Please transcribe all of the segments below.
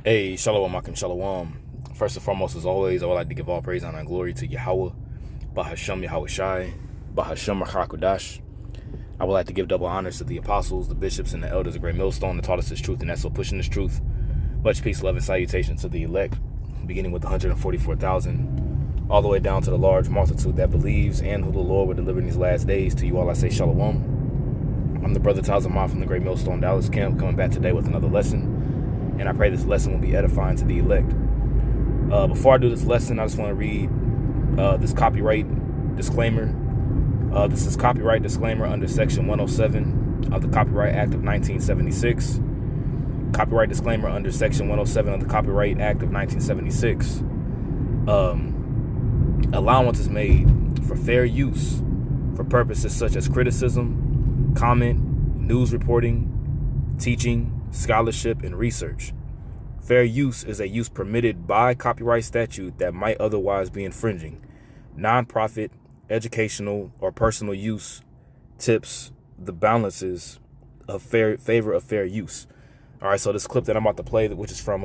Hey, Shalom, Akim Shalom. First and foremost, as always, I would like to give all praise, honor, and glory to Yahweh, Bahashem Yahweh Shai, Bahashem Rachakodash. I would like to give double honors to the apostles, the bishops, and the elders, a great millstone that taught us this truth, and that's so pushing this truth. Much peace, love, and salutation to the elect, beginning with the 144,000, all the way down to the large multitude that believes and who the Lord will deliver in these last days. To you all I say Shalom. I'm the brother Tazamah from the Great Millstone Dallas Camp, coming back today with another lesson. And I pray this lesson will be edifying to the elect. Before I do this lesson, I just want to read this copyright disclaimer. This is copyright disclaimer under Section 107 of the Copyright Act of 1976. Copyright disclaimer under Section 107 of the Copyright Act of 1976. Allowance is made for fair use for purposes such as criticism, comment, news reporting, teaching, scholarship, and research. Fair use is a use permitted by copyright statute that might otherwise be infringing. Non-profit, educational, or personal use tips the balances of favor of fair use. All right, so this clip that I'm about to play, which is from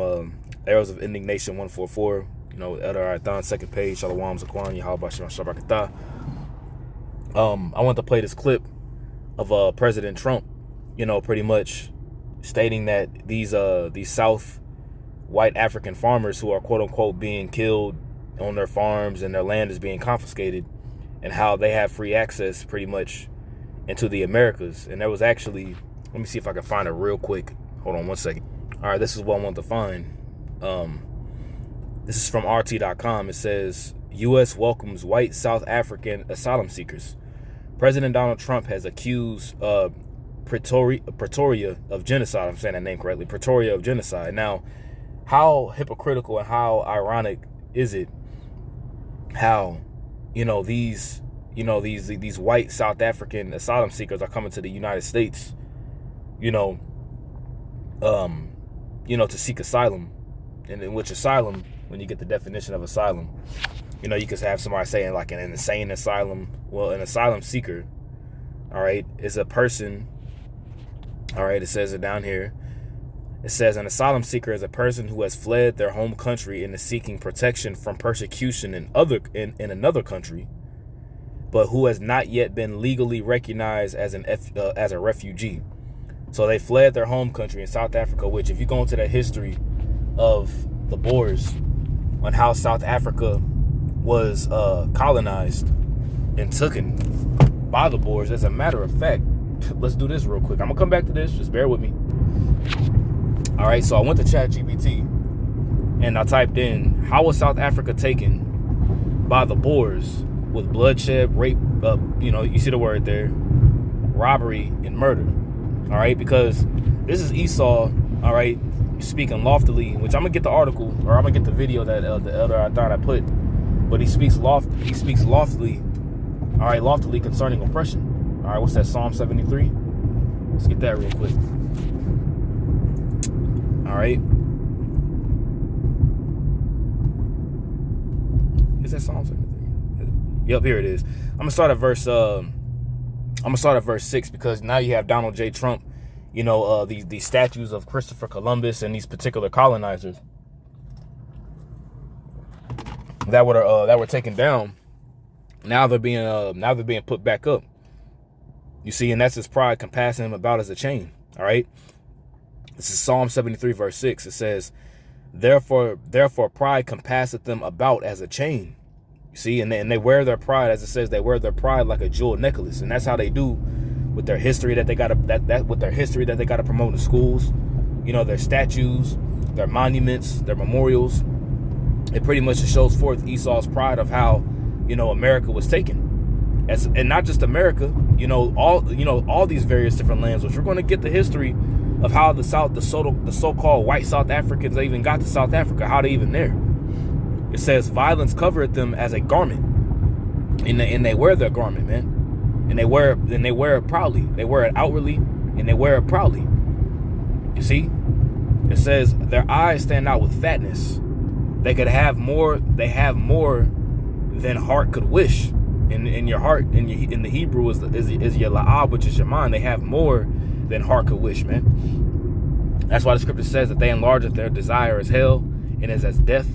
Arrows of Indignation 144, Elder Arathan, second page, Shalom Zakwan, Yahweh Shabakatah. I want to play this clip of President Trump, pretty much stating that these South white African farmers who are quote unquote being killed on their farms and their land is being confiscated, and how they have free access pretty much into the Americas. And there was actually, let me see if I can find it real quick. Hold on one second. All right, this is what I want to find. This is from RT.com. It says, U.S. welcomes white South African asylum seekers. President Donald Trump has accused Pretoria of genocide. I'm saying that name correctly. Pretoria of genocide. Now, how hypocritical and how ironic is it how, these white South African asylum seekers are coming to the United States, to seek asylum. And in which asylum, when you get the definition of asylum, you could have somebody saying like an insane asylum. Well, an asylum seeker, all right, is a person. All right, it says it down here. It says an asylum seeker is a person who has fled their home country and is seeking protection from persecution in another country, but who has not yet been legally recognized as a refugee. So they fled their home country in South Africa, which, if you go into the history of the Boers, on how South Africa was colonized and taken by the Boers, as a matter of fact, let's do this real quick. I'm gonna come back to this. Just bear with me. All right, so I went to ChatGPT and I typed in, how was South Africa taken by the Boers with bloodshed, rape, you see the word there, robbery, and murder. All right, because this is Esau, all right, speaking loftily, which I'm gonna get the article, or I'm gonna get the video that the elder I thought I put, but he speaks loftily, all right, loftily concerning oppression. All right, what's that, Psalm 73? Let's get that real quick. All right. Is that Psalm 73? Yep, here it is. I'm gonna start at verse 6, because now you have Donald J. Trump, these statues of Christopher Columbus and these particular colonizers that were taken down. Now they're being put back up. You see, and that's his pride compassing him about as a chain. All right. This is Psalm 73, verse 6. It says, Therefore pride compasseth them about as a chain. You see, and they wear their pride, as it says, they wear their pride like a jeweled necklace. And that's how they do with their history that they gotta promote in schools. Their statues, their monuments, their memorials. It pretty much shows forth Esau's pride of how, America was taken. And not just America, all these various different lands, which we're going to get the history of how the so-called white South Africans, they even got to South Africa, how they even there. It says violence covereth them as a garment, and they wear their garment, man, and they wear it proudly. They wear it outwardly, and they wear it proudly. You see, it says their eyes stand out with fatness. They have more than heart could wish. In your heart, in the Hebrew is your la'ab, which is your mind. They have more than heart could wish, man. That's why the scripture says that they enlarge their desire as hell and is as death.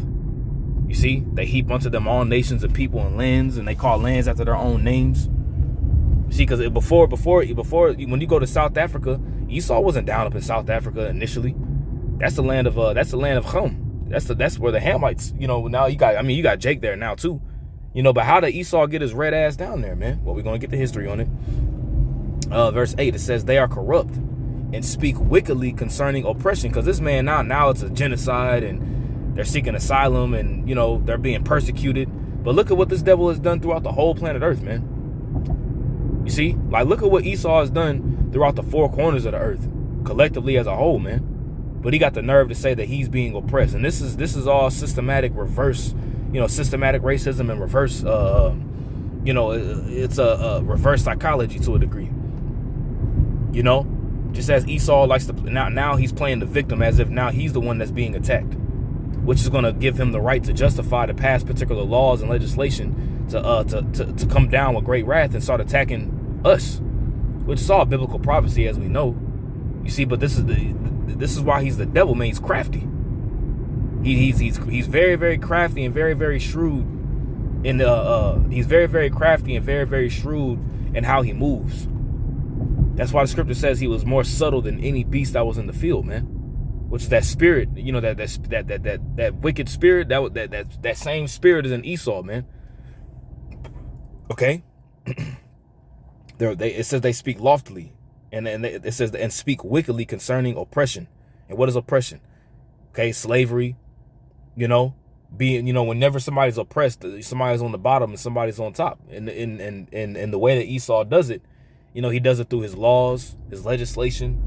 You see, they heap unto them all nations and people and lands, and they call lands after their own names. You see, because before, when you go to South Africa, Esau wasn't down up in South Africa initially. That's the land of Ham. That's where the Hamites. Now you got Jake there now too. But how did Esau get his red ass down there, man? Well, we're gonna get the history on it. Verse 8, it says they are corrupt and speak wickedly concerning oppression. Because this man now it's a genocide and they're seeking asylum and they're being persecuted. But look at what this devil has done throughout the whole planet Earth, man. You see, like, look at what Esau has done throughout the four corners of the earth, collectively as a whole, man. But he got the nerve to say that he's being oppressed, and this is all systematic reverse, systematic racism and reverse, it's a reverse psychology to a degree. Just as Esau likes to now he's playing the victim as if now he's the one that's being attacked, which is going to give him the right to justify to pass particular laws and legislation to come down with great wrath and start attacking us, which is all biblical prophecy, as we know. You see, but this is why he's the devil, man. He's crafty. He's very, very crafty and very, very shrewd. He's very, very crafty and very, very shrewd in how he moves. That's why the scripture says he was more subtle than any beast that was in the field, man. Which is that spirit, that wicked spirit, that same spirit is in Esau, man. Okay. It says they speak loftily, and it says and speak wickedly concerning oppression. And what is oppression? Okay, slavery. Whenever somebody's oppressed, somebody's on the bottom and somebody's on top. And the way that Esau does it, he does it through his laws, his legislation.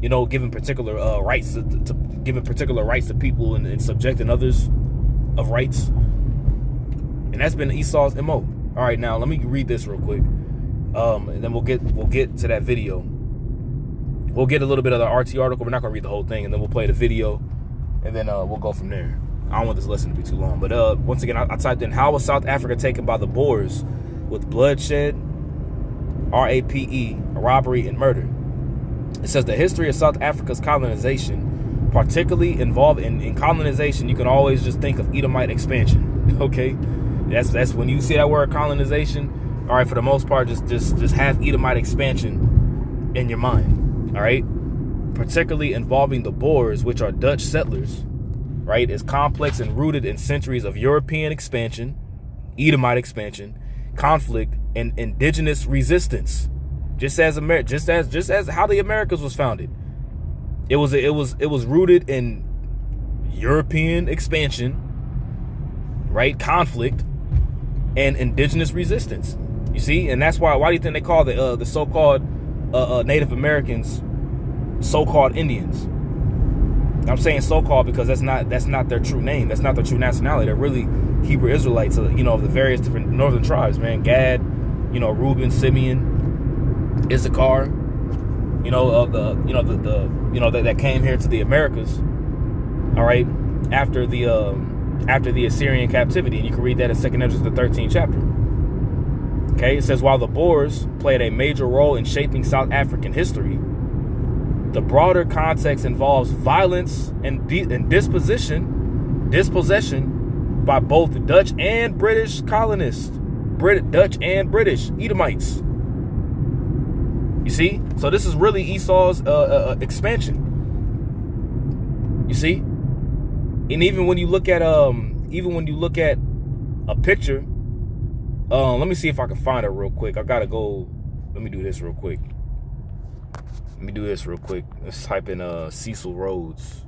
Giving particular rights to giving particular rights to people and subjecting others of rights. And that's been Esau's MO. All right, now let me read this real quick, and then we'll get to that video. We'll get a little bit of the RT article. We're not gonna read the whole thing, and then we'll play the video, and then we'll go from there. I don't want this lesson to be too long, but once again, I typed in how was South Africa taken by the Boers with bloodshed, RAPE, robbery, and murder. It says the history of South Africa's colonization, particularly involved in colonization, you can always just think of Edomite expansion. Okay, that's when you see that word colonization. All right, for the most part, just have Edomite expansion in your mind. All right, particularly involving the Boers, which are Dutch settlers. Right, is complex and rooted in centuries of European expansion, Edomite expansion, conflict, and indigenous resistance. Just as how the Americas was founded, it was rooted in European expansion, right? Conflict and indigenous resistance. You see, and that's why do you think they call the so-called Native Americans so-called Indians? I'm saying so-called because that's not their true name. That's not their true nationality. They're really Hebrew Israelites, of the various different northern tribes, man. Gad, Reuben, Simeon, Issachar, that came here to the Americas. All right, after the Assyrian captivity, and you can read that in 2 Esdras, the 13th chapter. Okay, it says while the Boers played a major role in shaping South African history, the broader context involves violence and dispossession by both Dutch and British colonists, Dutch and British Edomites. You see, so this is really Esau's expansion. You see, and even when you look at a picture, let me see if I can find it real quick. I gotta go. Let me do this real quick. Let's type in Cecil Rhodes.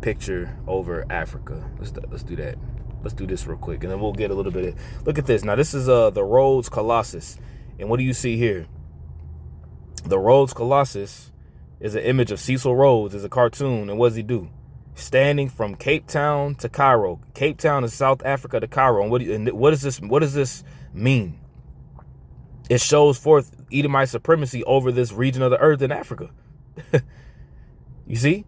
Picture over Africa. Let's do that. Let's do this real quick, and then we'll get a little bit of. Look at this. Now this is the Rhodes Colossus, and what do you see here? The Rhodes Colossus is an image of Cecil Rhodes as a cartoon, and what does he do? Standing from Cape Town to Cairo. Cape Town is South Africa to Cairo. And what does this mean? It shows forth Edomite supremacy over this region of the earth in Africa. You see?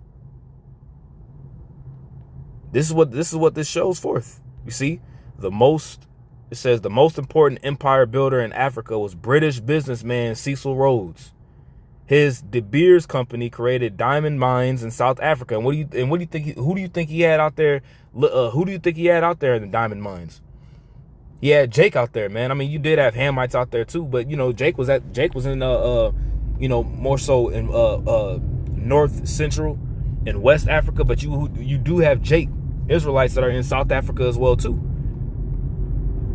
This is what this shows forth. You see, it says the most important empire builder in Africa was British businessman Cecil Rhodes. His De Beers company created diamond mines in South Africa. And who do you think he had out there? Who do you think he had out there in the diamond mines? He had Jake out there, man. I mean, you did have Hamites out there too, but you know, Jake was in more so in North Central and West Africa, but you do have Jake Israelites that are in South Africa as well too.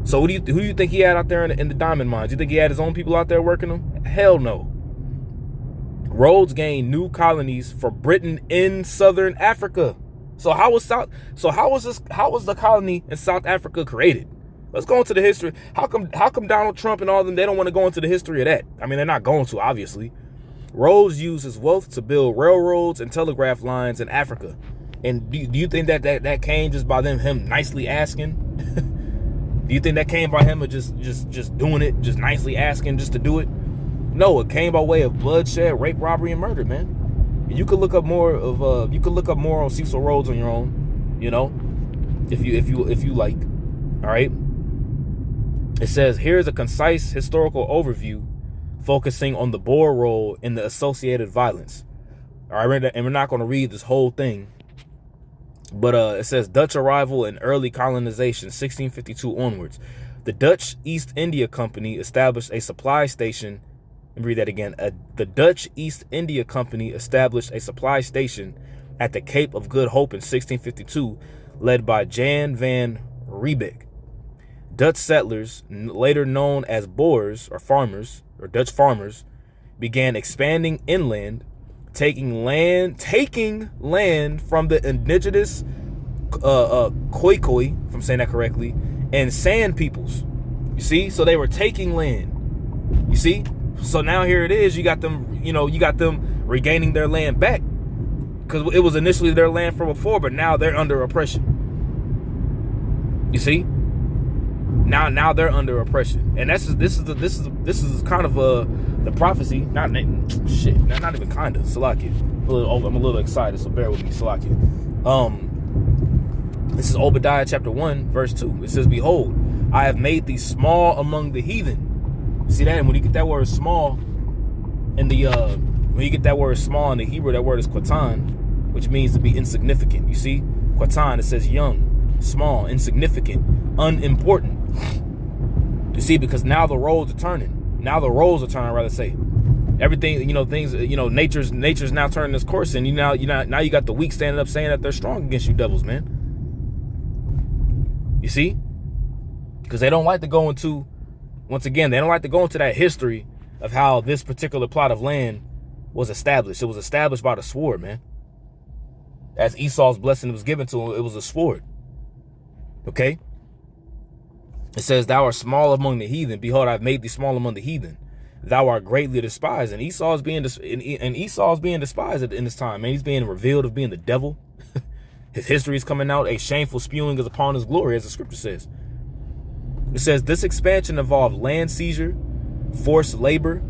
So who do you think he had out there in the diamond mines? You think he had his own people out there working them? Hell no. Rhodes gained new colonies for Britain in Southern Africa. So how was the colony in South Africa created? Let's go into the history. How come Donald Trump and all of them, they don't want to go into the history of that? I mean, they're not going to, obviously. Rhodes used his wealth to build railroads and telegraph lines in Africa. And do you think that came just by him nicely asking? Do you think that came by him just doing it, just nicely asking just to do it? No, it came by way of bloodshed, rape, robbery, and murder, man. And you could look up more on Cecil Rhodes on your own, you know, if you like. All right. It says here's a concise historical overview focusing on the Boer role in the associated violence. All right, and we're not going to read this whole thing, but it says Dutch arrival and early colonization, 1652 onwards. The Dutch East India Company established a supply station. Let me read that again. The Dutch East India Company established a supply station at the Cape of Good Hope in 1652, led by Jan van Riebeck. Dutch settlers, later known as Boers or farmers or Dutch farmers, began expanding inland, taking land from the indigenous Khoikhoi, if I'm saying that correctly, and San peoples. You see, so they were taking land. You see, so now here it is. You got them regaining their land back because it was initially their land from before, but now they're under oppression. You see. Now they're under oppression, and this is kind of the prophecy. Not even kind of. Salakia. I'm a little excited, so bear with me. Salakia. This is Obadiah chapter 1 verse 2. It says, "Behold, I have made thee small among the heathen." See that? And when you get that word small in the Hebrew, that word is quatan, which means to be insignificant. You see, quatan, it says young, small, insignificant, unimportant. You see, because now the roles are turning. Rather say. Everything, nature's now turning this course, and now you got the weak standing up saying that they're strong against you devils, man. You see? Because they don't like to go into, once again, they don't like to go into that history of how this particular plot of land was established. It was established by the sword, man. As Esau's blessing was given to him, it was a sword. Okay? It says, "Thou art small among the heathen. Behold, I've made thee small among the heathen. Thou art greatly despised." And Esau is being despised in this time, man. He's being revealed of being the devil. His history is coming out. A shameful spewing is upon his glory, as the scripture says. It says, this expansion involved land seizure, forced labor,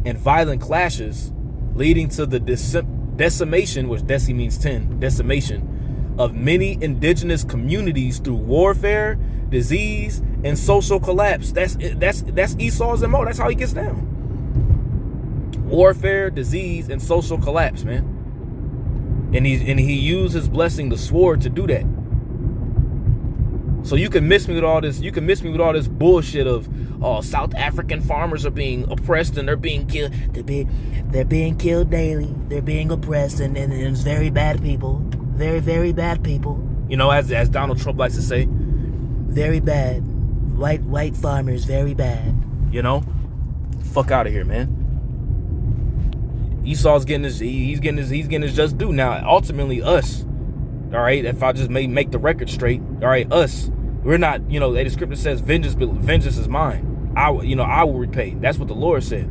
and violent clashes, leading to the decimation, which deci means 10, decimation, of many indigenous communities through warfare, disease, and social collapse. That's Esau's MO. That's how he gets down. Warfare, disease, and social collapse, man. And he used his blessing, the sword, to do that. So you can miss me with all this. You can miss me with all this bullshit of, oh, South African farmers are being oppressed and they're being killed. They're being killed daily. They're being oppressed, and it's very bad people. Very, very bad people. You know, as Donald Trump likes to say, very bad. White farmers, very bad. You know, fuck out of here, man. Esau's getting he's getting his just due. Now, ultimately, us, all right. If I just make the record straight, all right, us, we're not. The scripture says, "Vengeance is mine. I will repay." That's what the Lord said.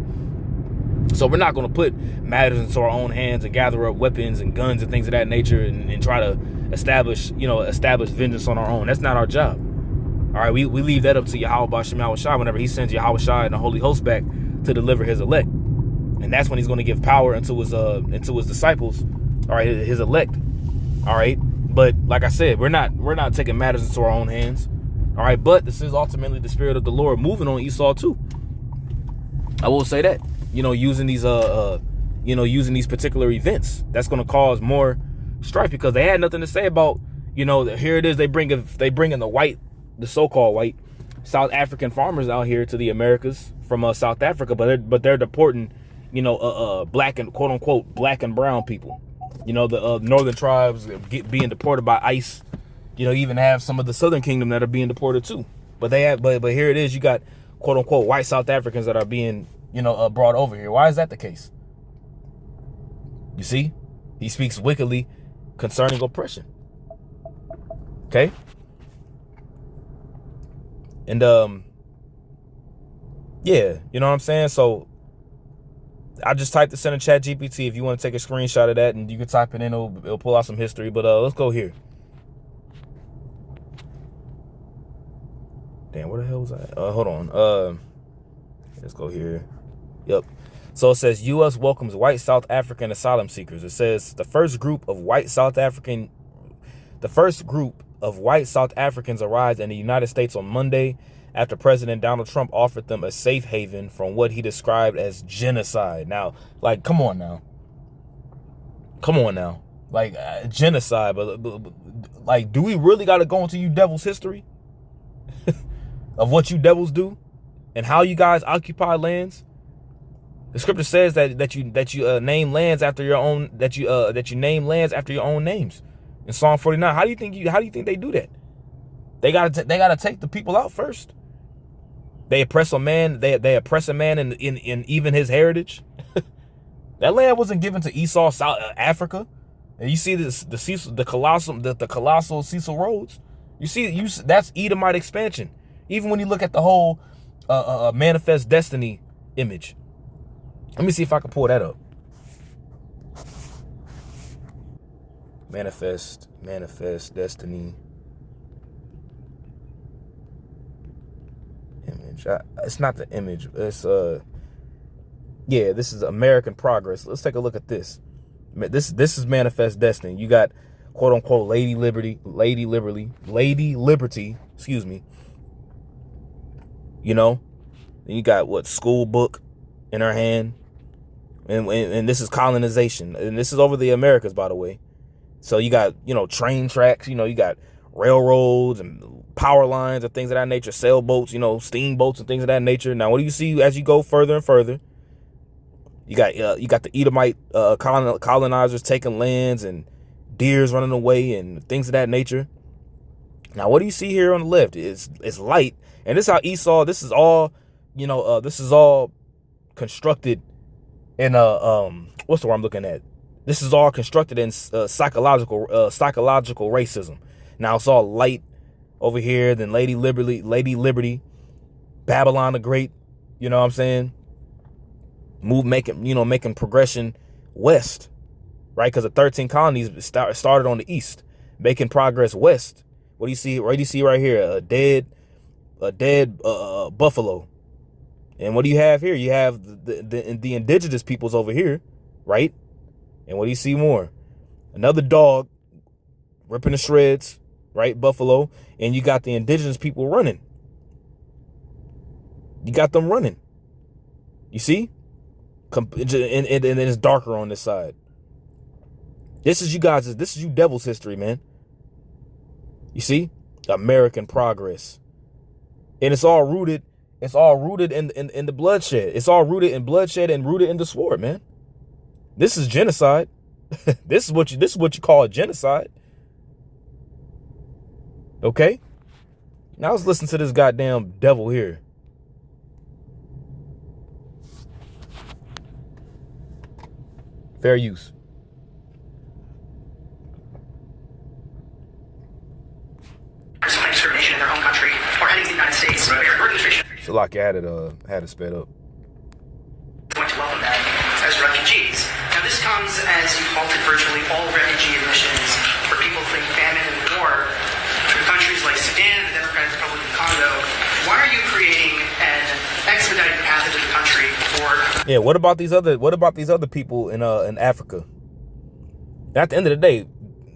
So we're not going to put matters into our own hands and gather up weapons and guns and things of that nature and try to establish vengeance on our own. That's not our job. All right, we leave that up to Yahweh B'Shem Yahushua whenever he sends Yahweh Shai and the Holy Host back to deliver his elect. And that's when he's going to give power unto his disciples, all right, his elect, all right. But like I said, we're not taking matters into our own hands. All right, but this is ultimately the spirit of the Lord moving on Esau too. I will say that, using these using these particular events, that's going to cause more strife, because they had nothing to say about, here it is, they bring in the so-called white South African farmers out here to the Americas from South Africa, but they're deporting, black and quote unquote black and brown people, the northern tribes being deported by ICE. Even have some of the Southern Kingdom that are being deported too. But but here it is, you got quote unquote white South Africans that are being, brought over here. Why is that the case? You see, he speaks wickedly concerning oppression. Okay. And yeah, you know what I'm saying? So I just typed this in the chat GPT. If you want to take a screenshot of that, and you can type it in, it'll pull out some history. But let's go here. Damn, where the hell was I? Hold on. Let's go here. Yep. So it says U.S. welcomes white South African asylum seekers. It says the first group of white South Africans arrived in the United States on Monday after President Donald Trump offered them a safe haven from what he described as genocide. Now, like, come on now. Like, genocide, but like, do we really got to go into you devils' history of what you devils do and how you guys occupy lands? The scripture says that you name lands after your own, that you name lands after your own names. In Psalm 49, how do you think they do that? They gotta take the people out first. They oppress a man. They oppress a man in even his heritage. That land wasn't given to Esau, South Africa. And you see the colossal Cecil Rhodes. You see that's Edomite expansion. Even when you look at the whole Manifest Destiny image. Let me see if I can pull that up. Manifest Destiny image. It's not the image. It's yeah, this is American Progress. Let's take a look at this. This is Manifest Destiny. You got quote unquote Lady Liberty, excuse me. And you got what, school book in her hand. And this is colonization. And this is over the Americas, by the way. So you got, train tracks, you got railroads and power lines and things of that nature, sailboats, steamboats and things of that nature. Now, what do you see as you go further and further? You got the Edomite colonizers taking lands and deers running away and things of that nature. Now, what do you see here on the left? It's light. And this is how Esau, this is all constructed in what's the word I'm looking at? This is all constructed in psychological racism. Now it's all light over here, then Lady Liberty, Babylon the Great, you know what I'm saying? Making progression west, right? Because the 13 colonies started on the east, making progress west. What do you see? Right, you see right here, a dead buffalo. And what do you have here? You have the indigenous peoples over here, right? And what do you see more? Another dog ripping the shreds, right? Buffalo. And you got the indigenous people running. You got them running. You see? And then it's darker on this side. This is you devil's history, man. You see? American Progress. And it's all rooted in the bloodshed. It's all rooted in bloodshed and rooted in the sword, man. This is genocide. This is what you call a genocide. Okay? Now let's listen to this goddamn devil here. Fair use. Extermination in their own country or heading to the United States. So like I had it sped up. Going to welcome them as refugees. Now this comes as you halted virtually all refugee admissions for people fleeing famine and war from countries like Sudan, the Democratic Republic of Congo. Why are you creating an expedited passage of the country for? Yeah, what about these other people in Africa? At the end of the day,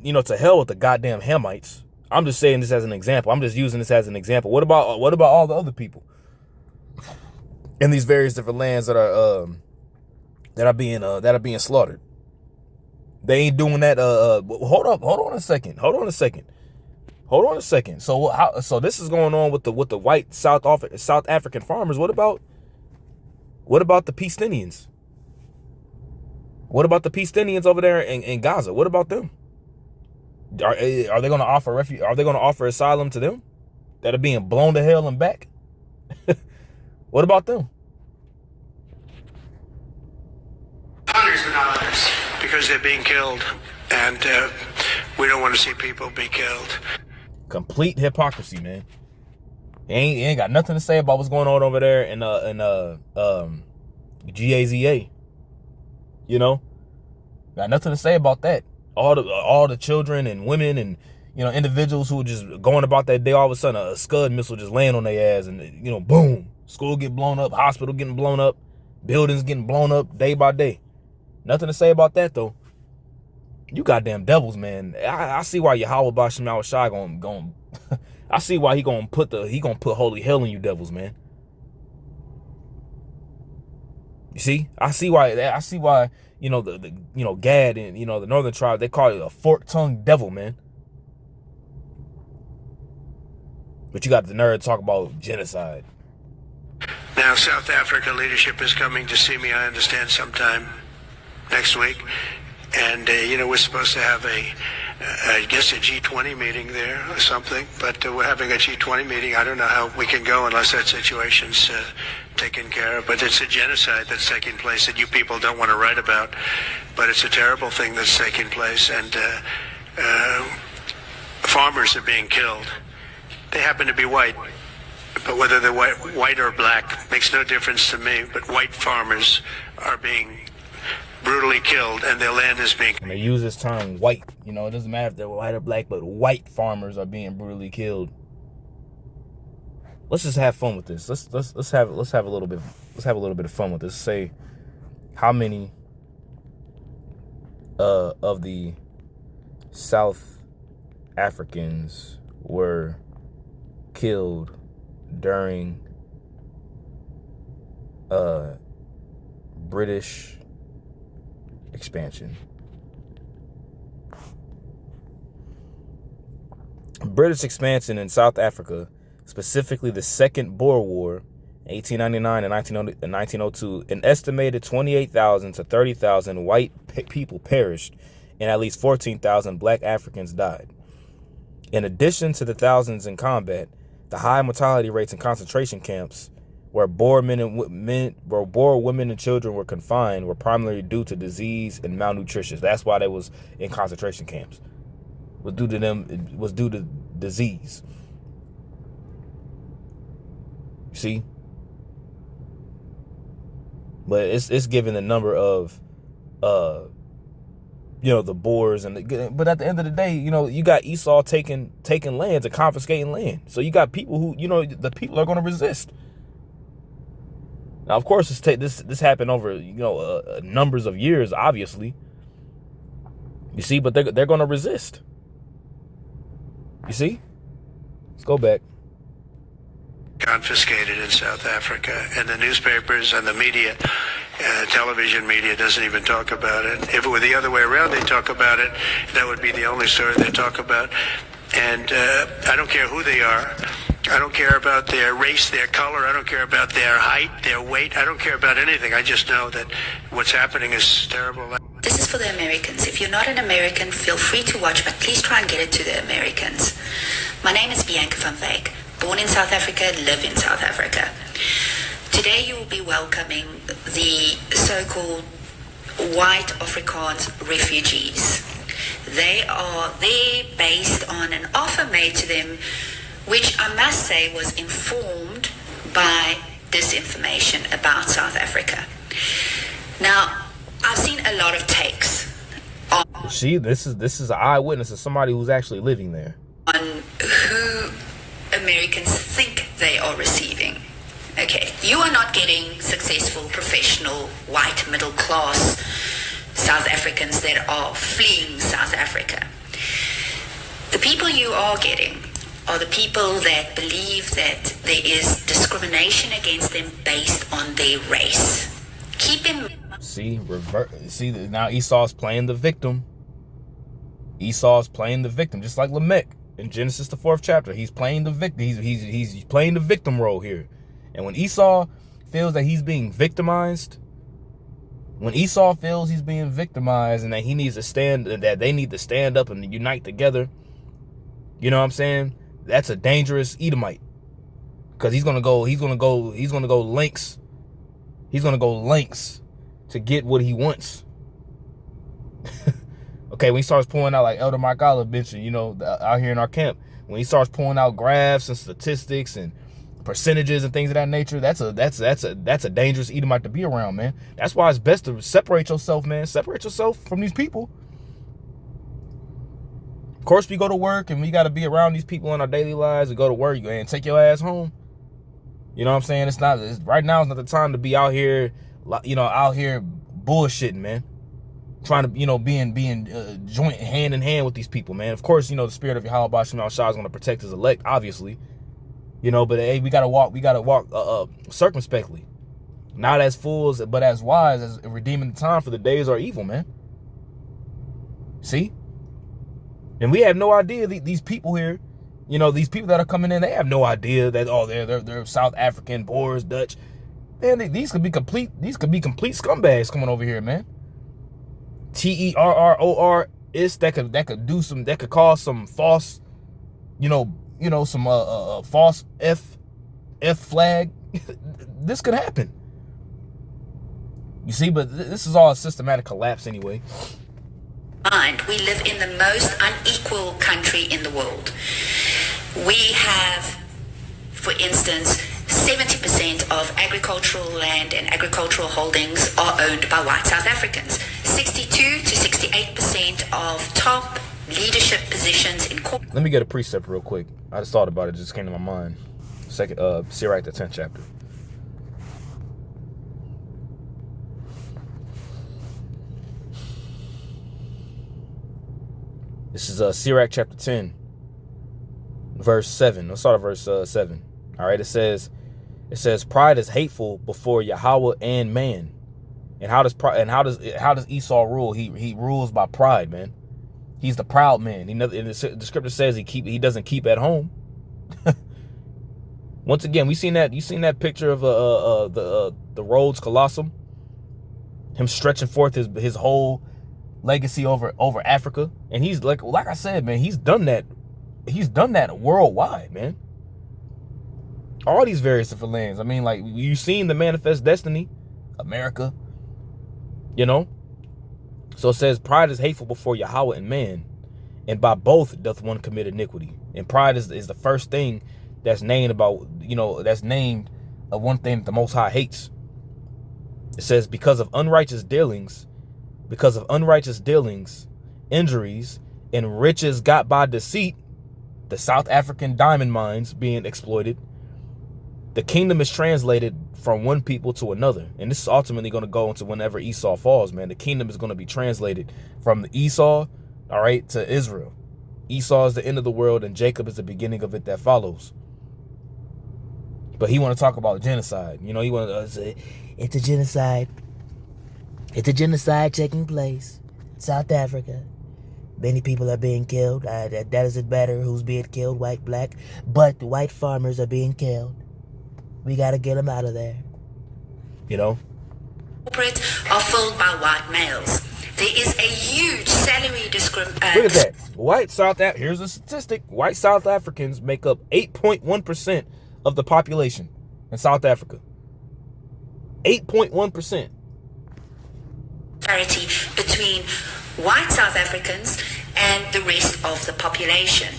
to hell with the goddamn Hamites. I'm just saying this as an example. I'm just using this as an example. What about all the other people in these various different lands that are being slaughtered? They ain't doing that. Hold on a second. So this is going on with the white South African farmers. What about the Peace Indians? What about the Peace Indians over there in Gaza? What about them? Are they going to offer refuge? Are they going to offer asylum to them that are being blown to hell and back? What about them? Hundreds, but not others. Because they're being killed, and we don't want to see people be killed. Complete hypocrisy, man. He ain't got nothing to say about what's going on over there in GAZA. Got nothing to say about that. All the children and women and individuals who are just going about that day, all of a sudden a Scud missile just laying on their ass, and boom, school get blown up, hospital getting blown up, buildings getting blown up day by day. Nothing to say about that though. You goddamn devils, man. I see why Yahweh Bashim Shai going I see why he gonna put holy hell in you devils, man. You see? I see why the Gad and the northern tribe, they call it a fork-tongued devil, man. But you got the nerve to talk about genocide. Now, South Africa leadership is coming to see me, I understand, sometime next week. And, we're supposed to have I guess a G20 meeting there or something. But we're having a G20 meeting. I don't know how we can go unless that situation's taken care of. But it's a genocide that's taking place that you people don't want to write about. But it's a terrible thing that's taking place. And farmers are being killed. They happen to be white. But whether they're white or black makes no difference to me. But white farmers are being brutally killed, and their land is being... And they use this term white. It doesn't matter if they're white or black, but white farmers are being brutally killed. Let's just have fun with this. Let's have a little bit of fun with this. Say how many of the South Africans were killed during British expansion. British expansion in South Africa, specifically the Second Boer War, 1899 and 1902, an estimated 28,000 to 30,000 white people perished, and at least 14,000 black Africans died. In addition to the thousands in combat, the high mortality rates in concentration camps where Boer women and children were confined were primarily due to disease and malnutrition. That's why they was in concentration camps. It was due to disease. You see? But it's given the number of the Boers but at the end of the day, you got Esau taking lands and confiscating land. So you got people who, the people are going to resist. Now, of course, this happened over, numbers of years, obviously. You see, but they're going to resist. You see? Let's go back. Confiscated in South Africa, and the newspapers and the media, television media doesn't even talk about it. If it were the other way around, they talk about it. That would be the only story they talk about. And I don't care who they are. I don't care about their race, their color. I don't care about their height, their weight. I don't care about anything. I just know that what's happening is terrible. This is for the Americans. If you're not an American, feel free to watch, but please try and get it to the Americans. My name is Bianca van Wyk. Born in South Africa, live in South Africa. Today you will be welcoming the so-called white Afrikaans refugees. They are there based on an offer made to them, which I must say was informed by disinformation about South Africa. Now, I've seen a lot of takes on... This is an eyewitness of somebody who's actually living there. ...on who Americans think they are receiving. Okay, you are not getting successful, professional, white, middle class South Africans that are fleeing South Africa. The people you are getting are the people that believe that there is discrimination against them based on their race. Keep in mind. See, now Esau's playing the victim. Esau's playing the victim, just like Lamech in Genesis the 4th chapter. He's playing the victim. He's playing the victim role here. And when Esau feels that he's being victimized, and that he needs to stand, that they need to stand up and unite together, you know what I'm saying? That's a dangerous Edomite, because he's gonna go lengths. He's gonna go lengths to get what he wants. Okay, when he starts pulling out, like Elder Mike Olive mentioned, out here in our camp, when he starts pulling out graphs and statistics and percentages and things of that nature, that's a dangerous Edomite to be around, man. That's why it's best to separate yourself, man. Separate yourself from these people. Of course, we go to work and we got to be around these people in our daily lives. We go to work and take your ass home. You know what I'm saying? Right now is not the time to be out here, bullshitting, man. Trying to, being joint hand in hand with these people, man. Of course, the spirit of Yahweh Bashim Al-Shah is going to protect his elect, obviously. But hey, we gotta walk circumspectly. Not as fools, but as wise, as redeeming the time, for the days are evil, man. See? And we have no idea, these people here, these people that are coming in, they have no idea that, they're South African, Boers, Dutch. Man, these could be complete scumbags coming over here, man. terror is that could cause some false, some false F flag. This could happen. You see, but this is all a systematic collapse anyway. We live in the most unequal country in the world. We have, for instance, 70% of agricultural land and agricultural holdings are owned by white South Africans. 62 to 68% of top leadership positions in corporate. Let me get a precept real quick. I just thought about it. It just came to my mind. Sirach, the 10th chapter. This is Sirach chapter 10, verse 7. Let's start at verse 7. All right, it says, pride is hateful before Yahweh and man. And how does Esau rule? He rules by pride, man. He's the proud man. The scripture says he doesn't keep at home. Once again, you seen that picture of the Rhodes Colosseum, him stretching forth his whole legacy over Africa, and he's like I said, man, he's done that worldwide, man. All these various different lands. I mean, like, you've seen the manifest destiny, America. So it says, pride is hateful before Yahweh and man, and by both doth one commit iniquity. And pride is the first thing that's named of one thing that the Most High hates. It says, because of unrighteous dealings, injuries, and riches got by deceit, the South African diamond mines being exploited, the kingdom is translated from one people to another. And this is ultimately going to go into whenever Esau falls, man. The kingdom is going to be translated from Esau, all right, to Israel. Esau is the end of the world, and Jacob is the beginning of it that follows. But he want to talk about genocide. He want to say, it's a genocide. It's a genocide taking place. South Africa. Many people are being killed. That doesn't matter who's being killed, white, black. But the white farmers are being killed. We got to get them out of there. Corporate are filled by white males. There is a huge salary discrimination. Look at that. Here's a statistic. White South Africans make up 8.1% of the population in South Africa. 8.1%. Parity between white South Africans and the rest of the population.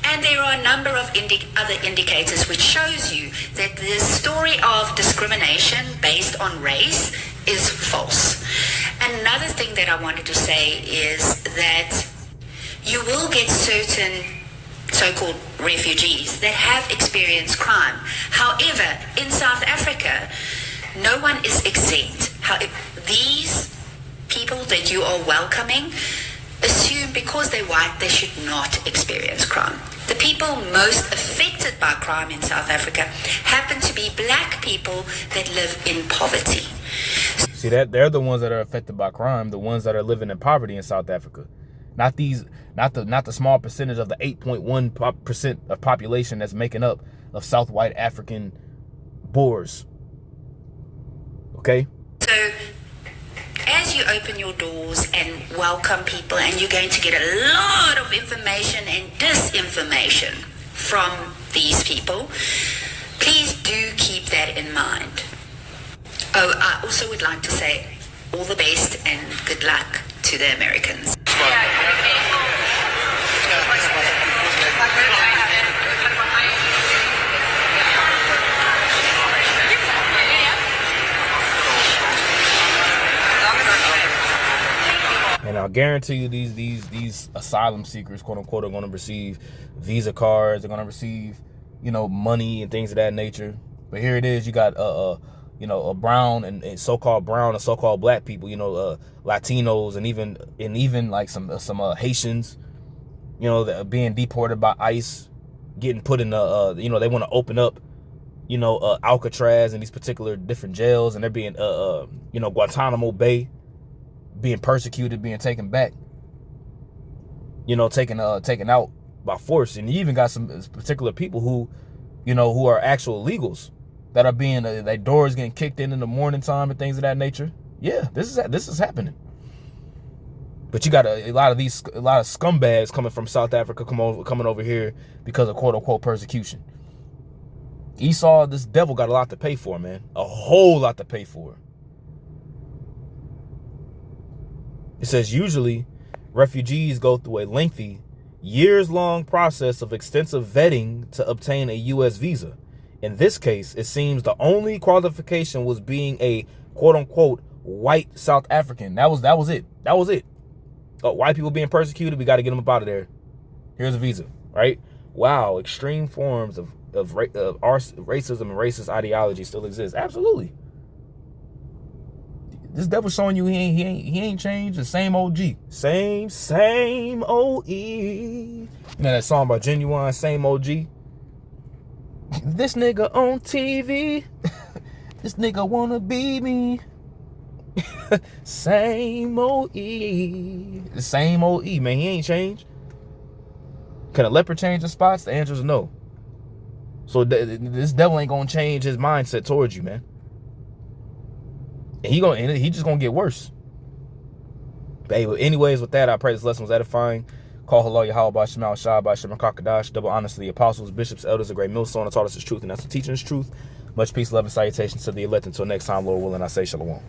And there are a number of other indicators which shows you that the story of discrimination based on race is false. Another thing that I wanted to say is that you will get certain so-called refugees that have experienced crime. However, in South Africa, no one is exempt. These people that you are welcoming, as assume because they're white they should not experience crime. The people most affected by crime in South Africa happen to be black people that live in poverty. See, that they're the ones that are affected by crime, the ones that are living in poverty in South Africa. Not the small percentage of the 8.1% of population that's making up of South white African Boers. Okay? So as you open your doors and welcome people, and you're going to get a lot of information and disinformation from these people, please do keep that in mind. Oh, I also would like to say all the best and good luck to the Americans. And I'll guarantee you these asylum seekers, quote unquote, are going to receive visa cards. They're going to receive, money and things of that nature. But here it is. You got a brown and so-called brown and so-called black people. Latinos and even like some Haitians. That are being deported by ICE, getting put in they want to open up, Alcatraz and these particular different jails, and they're being Guantanamo Bay, being persecuted, being taken back, taken out by force. And you even got some particular people who are actual illegals that are being their doors getting kicked in the morning time and things of that nature. Yeah, this is happening. But you got a lot of scumbags coming from South Africa coming over here because of quote unquote persecution. Esau, this devil, got a lot to pay for, man. A whole lot to pay for. It says usually refugees go through a lengthy, years-long process of extensive vetting to obtain a U.S. visa. In this case, it seems the only qualification was being a quote-unquote white South African. That was it. That was it. White people being persecuted, we got to get them up out of there. Here's a visa, right? Wow, extreme forms of racism and racist ideology still exist. Absolutely. This devil showing you he ain't changed. The same OG. Same OE. You know that song by Genuine, same OG? This nigga on TV. This nigga wanna be me. Same OE. The same OE, man. He ain't changed. Can a leopard change the spots? The answer is no. So this devil ain't gonna change his mindset towards you, man. And he just gonna get worse. But anyways, with that, I pray this lesson was edifying. Call hello, Yahweh, Shemal, Shah, Shemal, Kakadash, double honors to the apostles, bishops, elders, a great millstone that taught us his truth, and that's the teaching his truth. Much peace, love, and salutations to the elect. Until next time, Lord willing, I say shalom.